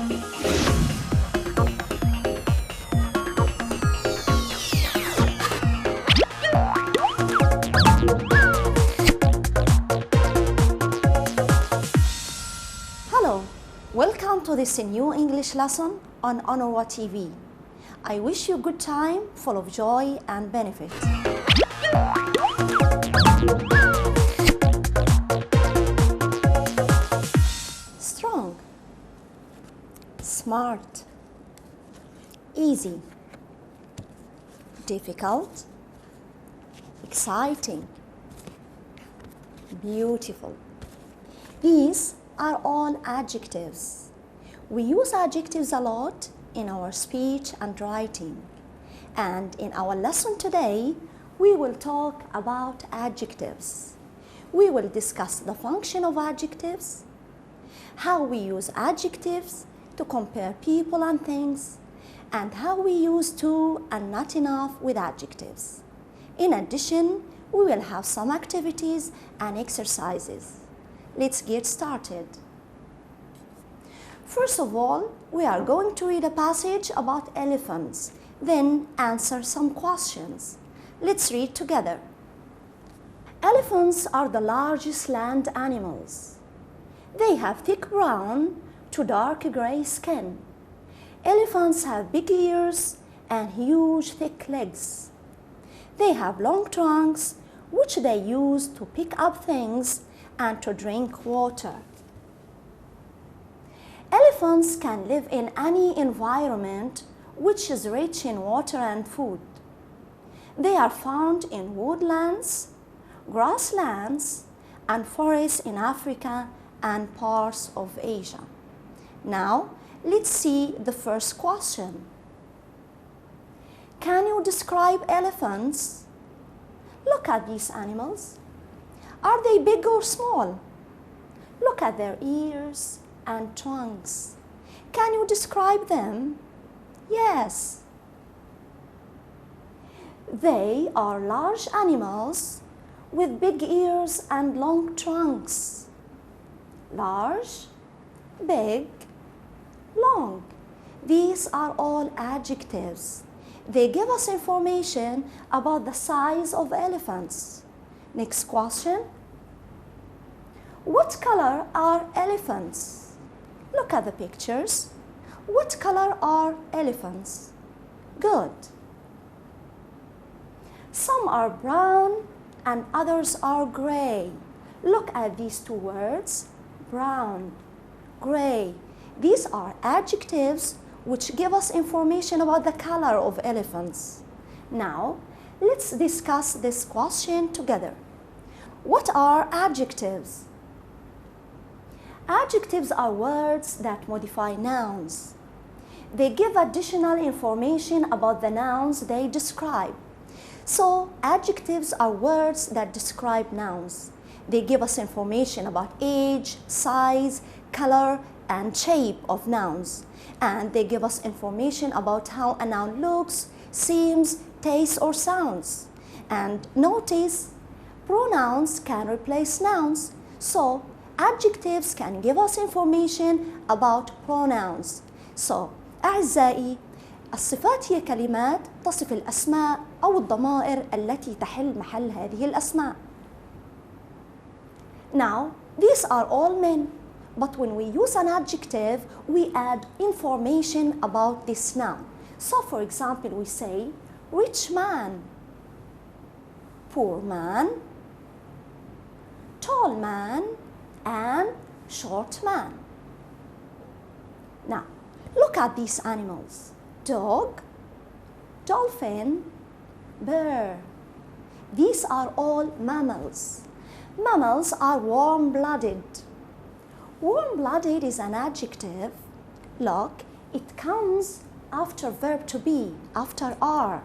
Hello, welcome to this new English lesson on أونروا TV. I wish you a good time full of joy and benefit. Strong, smart, easy, difficult, exciting, beautiful. These are all adjectives. We use adjectives a lot in our speech and writing. And in our lesson today, we will talk about adjectives. We will discuss the function of adjectives, how we use adjectives to compare people and things, and how we use to and not enough with adjectives. In addition, we will have some activities and exercises. Let's get started. First of all, we are going to read a passage about elephants, then answer some questions. Let's read together. Elephants are the largest land animals. They have thick brown to dark gray skin. Elephants have big ears and huge thick legs. They have long trunks, which they use to pick up things and to drink water. Elephants can live in any environment which is rich in water and food. They are found in woodlands, grasslands, and forests in Africa and parts of Asia. Now, let's see the first question. Can you describe elephants? Look at these animals. Are they big or small? Look at their ears and trunks. Can you describe them? Yes. They are large animals with big ears and long trunks. Large, big, long. These are all adjectives. They give us information about the size of elephants. Next question. What color are elephants? Look at the pictures. What color are elephants? Good. Some are brown and others are gray. Look at these two words, brown, gray. These are adjectives which give us information about the color of elephants. Now, let's discuss this question together. What are adjectives? Adjectives are words that modify nouns. They give additional information about the nouns they describe. So, adjectives are words that describe nouns. They give us information about age, size, color, and shape of nouns. And they give us information about how a noun looks, seems, tastes, or sounds. And notice, pronouns can replace nouns. So, adjectives can give us information about pronouns. So, أعزائي، الصفات هي كلمات تصف الأسماء أو الضمائر التي تحل محل هذه الأسماء. Now, these are all men, but when we use an adjective, we add information about this noun. So, for example, we say, rich man, poor man, tall man, and short man. Now, look at these animals. Dog, dolphin, bear. These are all mammals. Mammals are warm-blooded. Warm-blooded is an adjective. Look, it comes after verb to be, after are.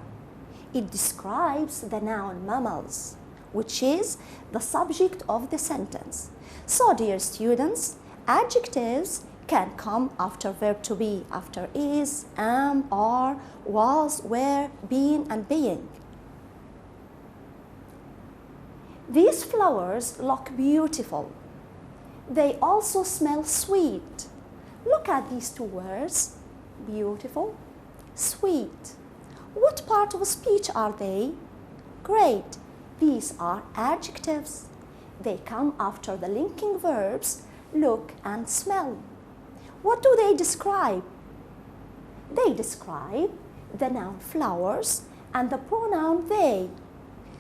It describes the noun mammals, which is the subject of the sentence. So, dear students, adjectives can come after verb to be, after is, am, are, was, were, been, and being. These flowers look beautiful. They also smell sweet. Look at these two words, beautiful, sweet. What part of speech are they? Great. These are adjectives. They come after the linking verbs look and smell. What do they describe? They describe the noun flowers and the pronoun they.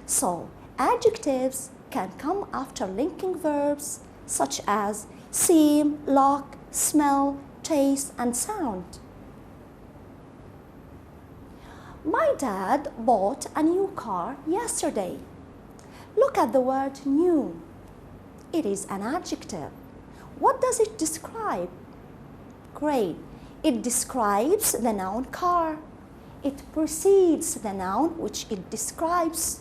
So, adjectives can come after linking verbs such as seem, look, smell, taste, and sound. My dad bought a new car yesterday. Look at the word new. It is an adjective. What does it describe? Great. It describes the noun car. It precedes the noun which it describes.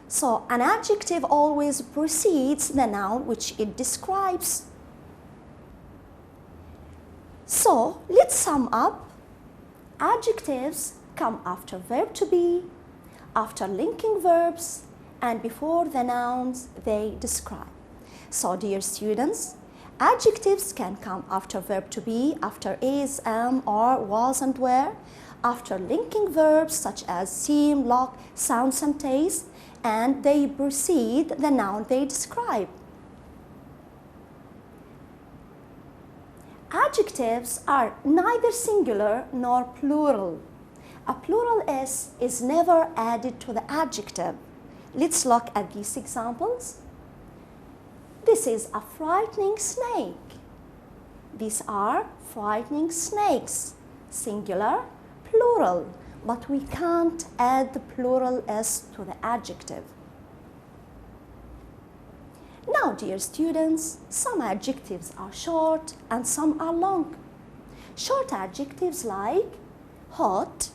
So an adjective always precedes the noun which it describes. So let's sum up. Adjectives come after verb to be, after linking verbs, and before the nouns they describe. So dear students, adjectives can come after verb to be, after is, am, are, was, and were, after linking verbs such as seem, look, sounds, and taste, and they precede the noun they describe. Adjectives are neither singular nor plural. A plural S is never added to the adjective. Let's look at these examples. This is a frightening snake. These are frightening snakes, singular, plural, but we can't add the plural S to the adjective. Now, dear students, some adjectives are short and some are long. Short adjectives like hot,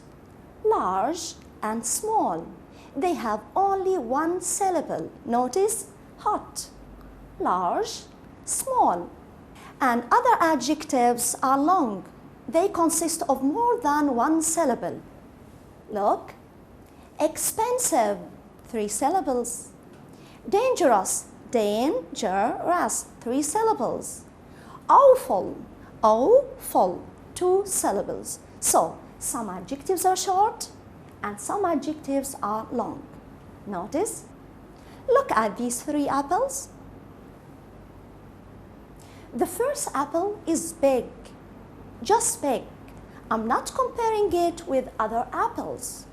large, and small. They have only one syllable. Notice hot, large, small. And other adjectives are long. They consist of more than one syllable. Look, expensive, 3 syllables. Dangerous, dangerous, 3 syllables. Awful, awful, 2 syllables. So, some adjectives are short and some adjectives are long. Notice, look at these 3 apples. The first apple is big, just big. I'm not comparing it with other apples.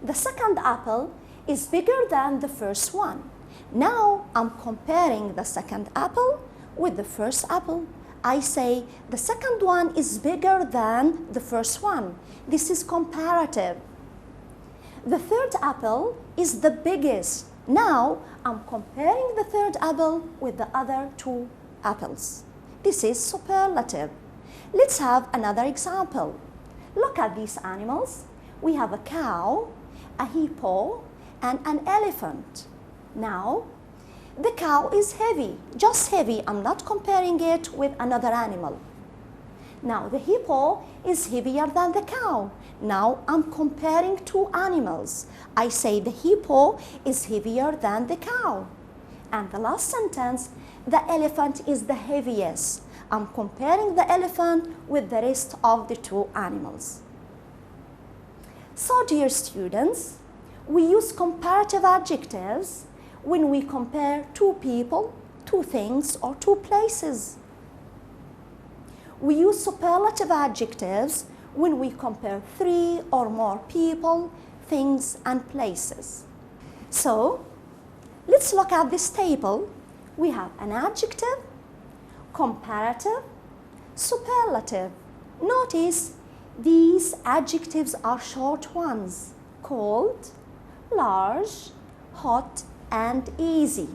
The second apple is bigger than the first one. Now I'm comparing the second apple with the first apple. I say the second one is bigger than the first one. This is comparative. The third apple is the biggest. Now I'm comparing the third apple with the other 2 apples. This is superlative. Let's have another example. Look at these animals. We have a cow, a hippo, and an elephant. Now, the cow is heavy, just heavy. I'm not comparing it with another animal. Now, the hippo is heavier than the cow. Now, I'm comparing 2 animals. I say the hippo is heavier than the cow. And the last sentence, the elephant is the heaviest. I'm comparing the elephant with the rest of the 2 animals. So, dear students, we use comparative adjectives when we compare 2 people, 2 things, or 2 places. We use superlative adjectives when we compare 3 or more people, things, and places. So, let's look at this table. We have an adjective, comparative, superlative. Notice these adjectives are short ones, cold, large, hot, and easy.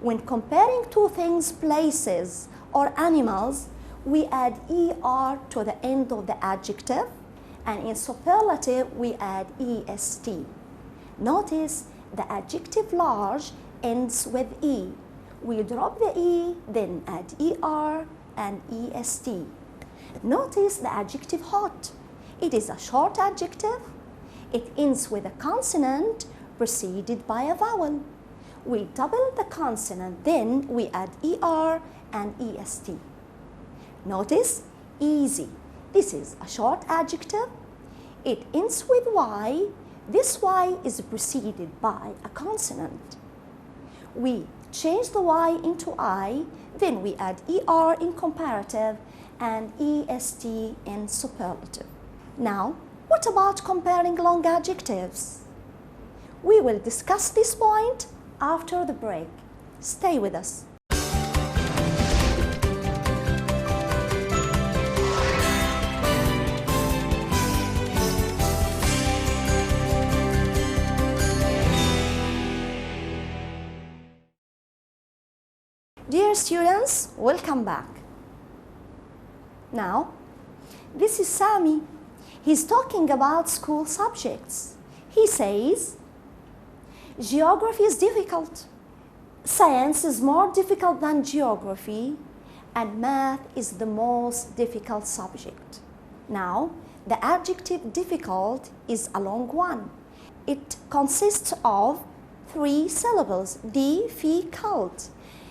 When comparing 2 things, places, or animals, we add ER to the end of the adjective, and in superlative, we add EST. Notice the adjective large ends with E. We drop the E, then add ER and EST. Notice the adjective hot. It is a short adjective. It ends with a consonant preceded by a vowel. We double the consonant, then we add ER and EST. Notice, easy. This is a short adjective. It ends with Y. This Y is preceded by a consonant. We change the Y into I, then we add ER in comparative and EST in superlative. Now, what about comparing long adjectives? We will discuss this point after the break. Stay with us. Dear students, welcome back. Now, this is Sami. He's talking about school subjects. He says, geography is difficult. Science is more difficult than geography, and math is the most difficult subject. Now, the adjective difficult is a long one. It consists of 3 syllables, difficult.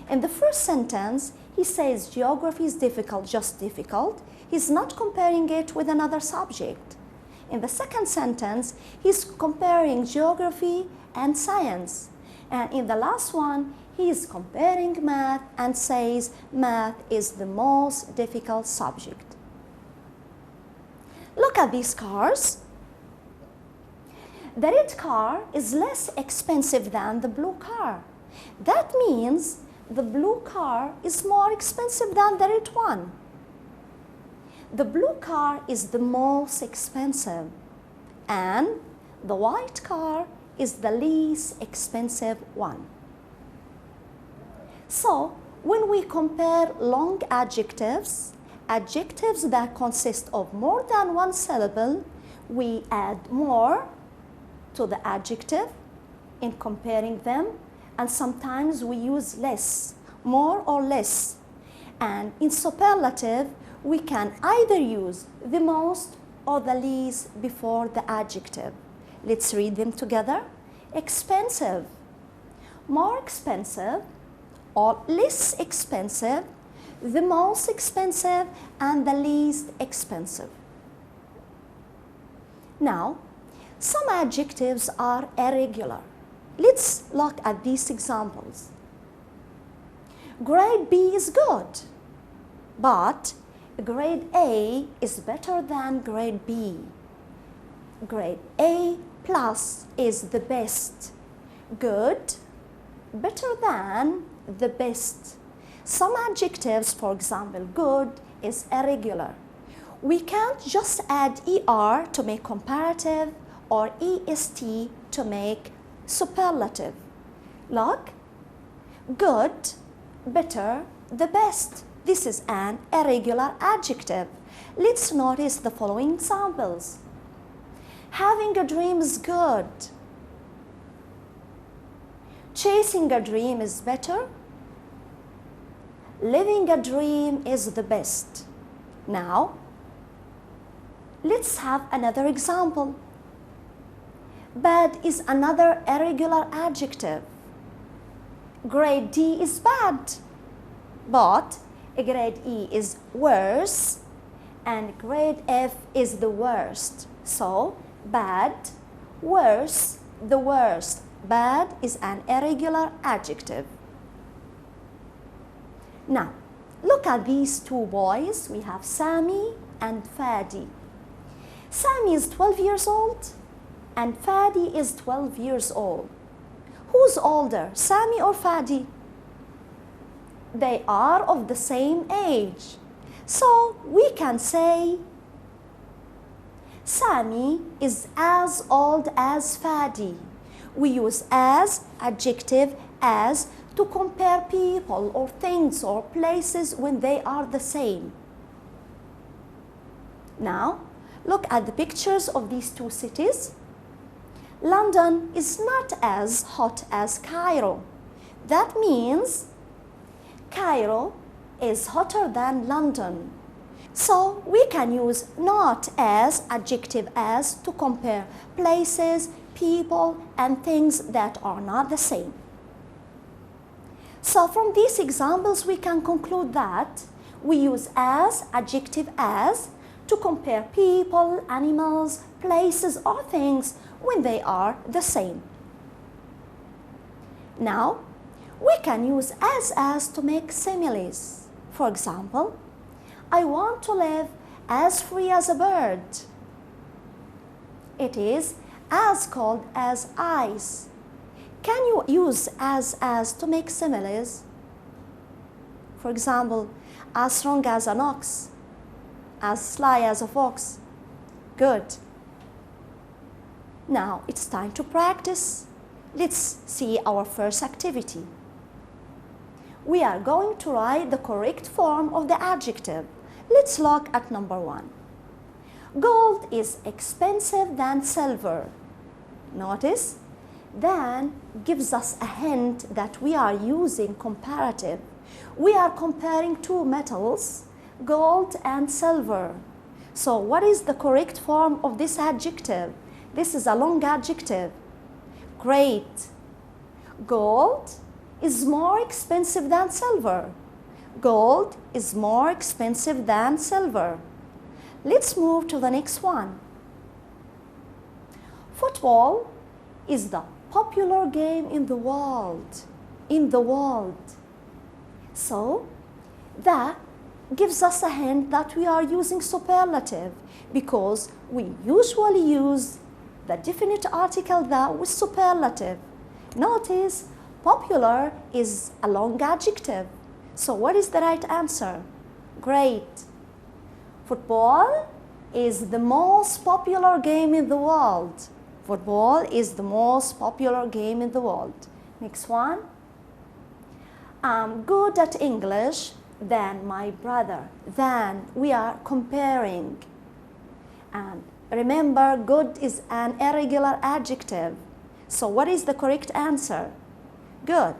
In the first sentence, he says geography is difficult, just difficult. He's not comparing it with another subject. In the second sentence, he's comparing geography and science. And in the last one, he is comparing math and says math is the most difficult subject. Look at these cars. The red car is less expensive than the blue car. That means the blue car is more expensive than the red one. The blue car is the most expensive, and the white car is the least expensive one. So, when we compare long adjectives, adjectives that consist of more than one syllable, we add more to the adjective in comparing them, and sometimes we use less, more or less. And in superlative, we can either use the most or the least before the adjective. Let's read them together. Expensive, more expensive, or less expensive, the most expensive, and the least expensive. Now, some adjectives are irregular. Let's look at these examples. Grade B is good, but grade A is better than grade B. Grade A plus is the best. Good, better than, the best. Some adjectives, for example, good is irregular. We can't just add ER to make comparative or EST to make superlative. Look, good, better, the best. This is an irregular adjective. Let's notice the following examples. Having a dream is good. Chasing a dream is better. Living a dream is the best. Now, let's have another example. Bad is another irregular adjective. Grade D is bad, but grade E is worse, and grade F is the worst. So, bad, worse, the worst. Bad is an irregular adjective. Now, look at these two boys. We have Sami and Fadi. Sami is 12 years old and Fadi is 12 years old. Who's older, Sami or Fadi? They are of the same age. So we can say Sami is as old as Fadi. We use as, adjective, as to compare people or things or places when they are the same. Now, look at the pictures of these two cities. London is not as hot as Cairo. That means Cairo is hotter than London. So we can use not as, adjective as, to compare places, people, and things that are not the same. So from these examples, we can conclude that we use as, adjective as, to compare people, animals, places, or things when they are the same. Now, we can use as to make similes. For example, I want to live as free as a bird. It is as cold as ice. Can you use as to make similes? For example, as strong as an ox, as sly as a fox. Good. Now it's time to practice. Let's see our first activity. We are going to write the correct form of the adjective. Let's look at number 1. Gold is expensive than silver. Notice, than gives us a hint that we are using comparative. We are comparing two metals, gold and silver. So what is the correct form of this adjective? This is a long adjective. Great. Gold is more expensive than silver. Gold is more expensive than silver. Let's move to the next one. Football is the popular game in the world. So that gives us a hint that we are using superlative because we usually use the definite article the with superlative. Notice popular is a long adjective. So what is the right answer? Great. Football is the most popular game in the world. Football is the most popular game in the world. Next one. I'm good at English than my brother. Than, we are comparing. And remember, good is an irregular adjective. So what is the correct answer? Good.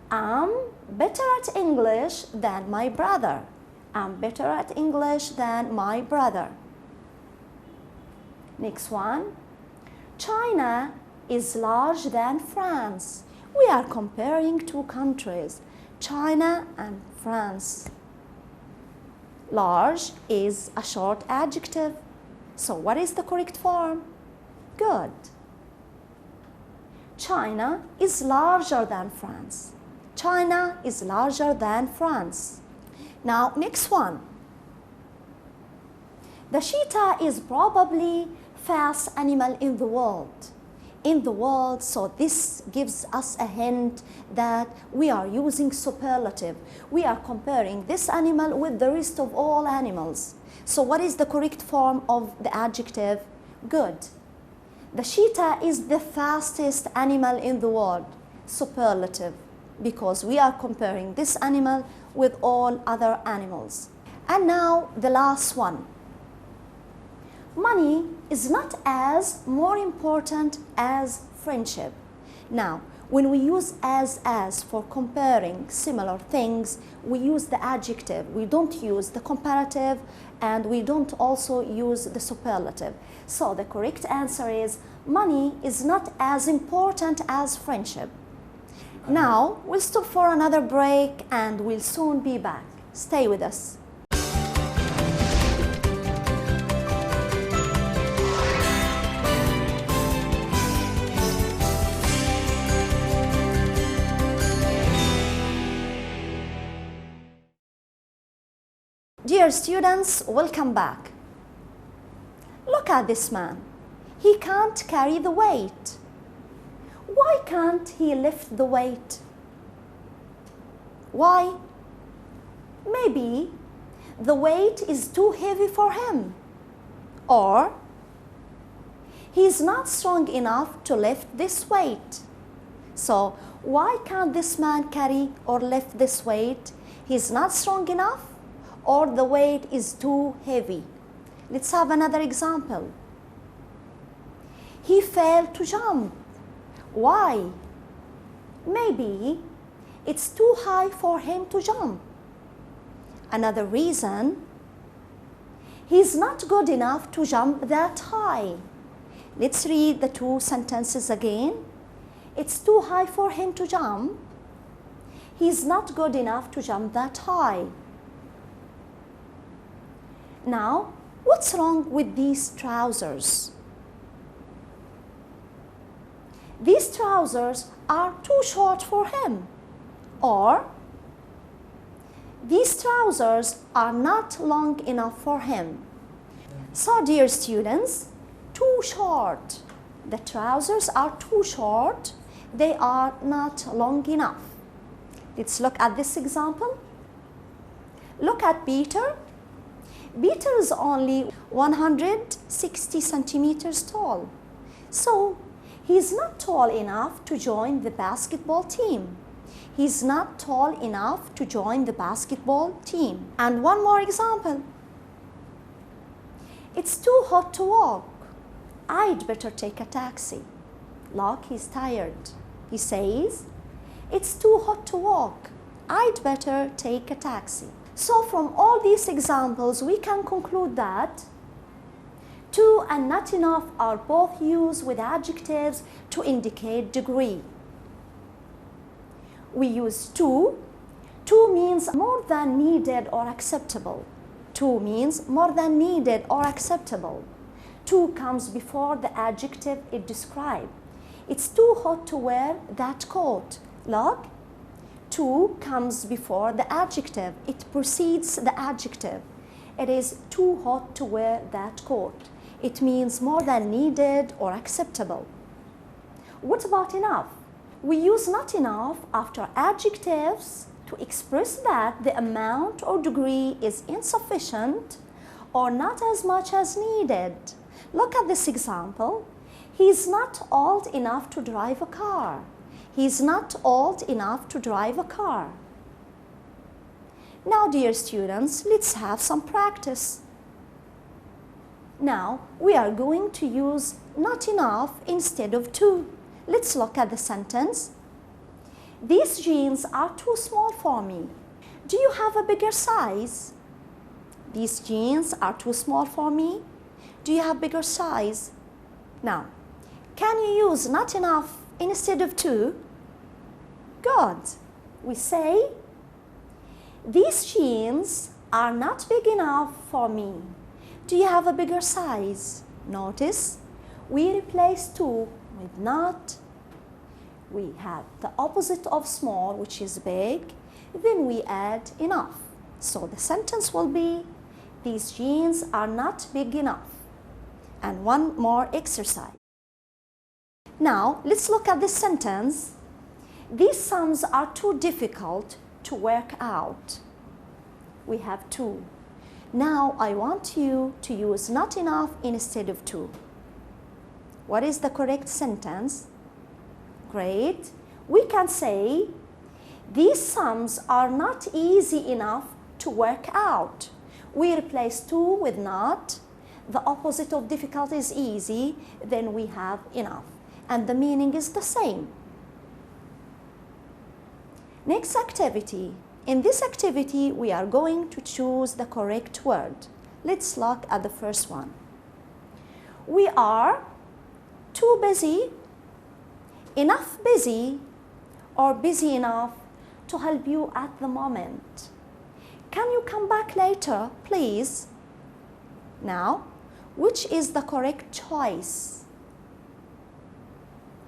I'm better at English than my brother. I'm better at English than my brother. Next one. China is larger than France. We are comparing two countries, China and France. Large is a short adjective. So what is the correct form? Good. China is larger than France. China is larger than France. Now, next one. The cheetah is probably fast animal in the world. So this gives us a hint that we are using superlative. We are comparing this animal with the rest of all animals. So what is the correct form of the adjective? Good. The cheetah is the fastest animal in the world. Superlative, because we are comparing this animal with all other animals. And now the last one. Money is not as more important as friendship. Now, when we use as for comparing similar things, we use the adjective. We don't use the comparative and we don't also use the superlative. So the correct answer is money is not as important as friendship. Now, we'll stop for another break and we'll soon be back. Stay with us. Dear students, welcome back. Look at this man. He can't carry the weight. Why can't he lift the weight? Why? Maybe the weight is too heavy for him. Or he's not strong enough to lift this weight. So why can't this man carry or lift this weight? He's not strong enough, or the weight is too heavy. Let's have another example. He failed to jump. Why? Maybe it's too high for him to jump. Another reason, he's not good enough to jump that high. Let's read the two sentences again. It's too high for him to jump. He's not good enough to jump that high. Now, what's wrong with these trousers? These trousers are too short for him. Or, these trousers are not long enough for him. So, dear students, too short. The trousers are too short. They are not long enough. Let's look at this example. Look at Peter. Peter is only 160 centimeters tall. So, he's not tall enough to join the basketball team. He's not tall enough to join the basketball team. And one more example. It's too hot to walk. I'd better take a taxi. Look, he's tired. He says, it's too hot to walk. I'd better take a taxi. So from all these examples, we can conclude that too and not enough are both used with adjectives to indicate degree. We use too. Too means more than needed or acceptable. Too means more than needed or acceptable. Too comes before the adjective it describes. It's too hot to wear that coat. Look, too comes before the adjective. It precedes the adjective. It is too hot to wear that coat. It means more than needed or acceptable. What about enough? We use not enough after adjectives to express that the amount or degree is insufficient or not as much as needed. Look at this example. He's not old enough to drive a car. He's not old enough to drive a car. Now, dear students, let's have some practice. Now, we are going to use not enough instead of too. Let's look at the sentence. These jeans are too small for me. Do you have a bigger size? These jeans are too small for me. Do you have bigger size? Now, can you use not enough instead of too? Good. We say, these jeans are not big enough for me. Do you have a bigger size? Notice, we replace too with not. We have the opposite of small, which is big. Then we add enough. So the sentence will be, these jeans are not big enough. And one more exercise. Now, let's look at this sentence. These sums are too difficult to work out. We have too. Now, I want you to use not enough instead of too. What is the correct sentence? Great. We can say, these sums are not easy enough to work out. We replace too with not. The opposite of difficult is easy. Then we have enough. And the meaning is the same. Next activity. In this activity, we are going to choose the correct word. Let's look at the first one. We are too busy, enough busy, or busy enough to help you at the moment. Can you come back later, please? Now, which is the correct choice?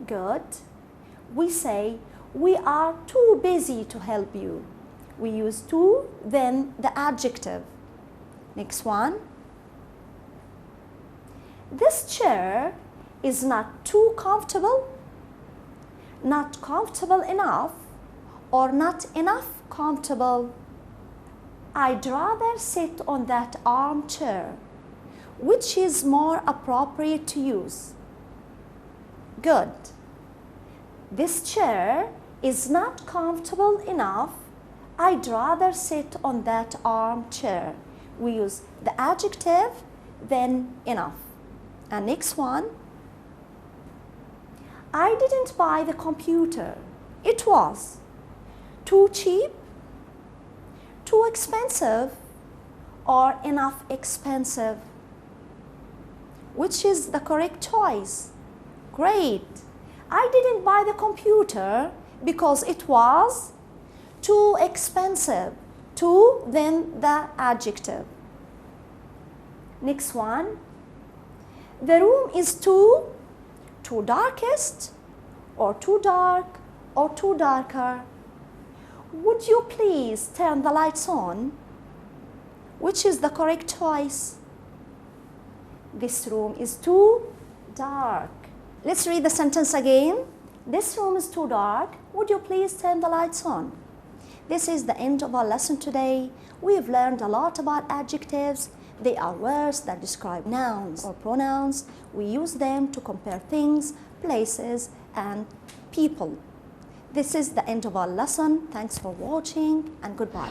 Good. We say, we are too busy to help you. We use too, then the adjective. Next one. This chair is not too comfortable, not comfortable enough, or not enough comfortable. I'd rather sit on that armchair. Which is more appropriate to use? Good. This chair is not comfortable enough. I'd rather sit on that armchair. We use the adjective, then enough. And next one. I didn't buy the computer. It was too cheap, too expensive, or enough expensive. Which is the correct choice? Great. I didn't buy the computer because it was too expensive. Too, then the adjective. Next one. The room is too darkest, or too dark, or too darker. Would you please turn the lights on? Which is the correct choice? This room is too dark. Let's read the sentence again. This room is too dark. Would you please turn the lights on? This is the end of our lesson today. We've learned a lot about adjectives. They are words that describe nouns or pronouns. We use them to compare things, places, and people. This is the end of our lesson. Thanks for watching and goodbye.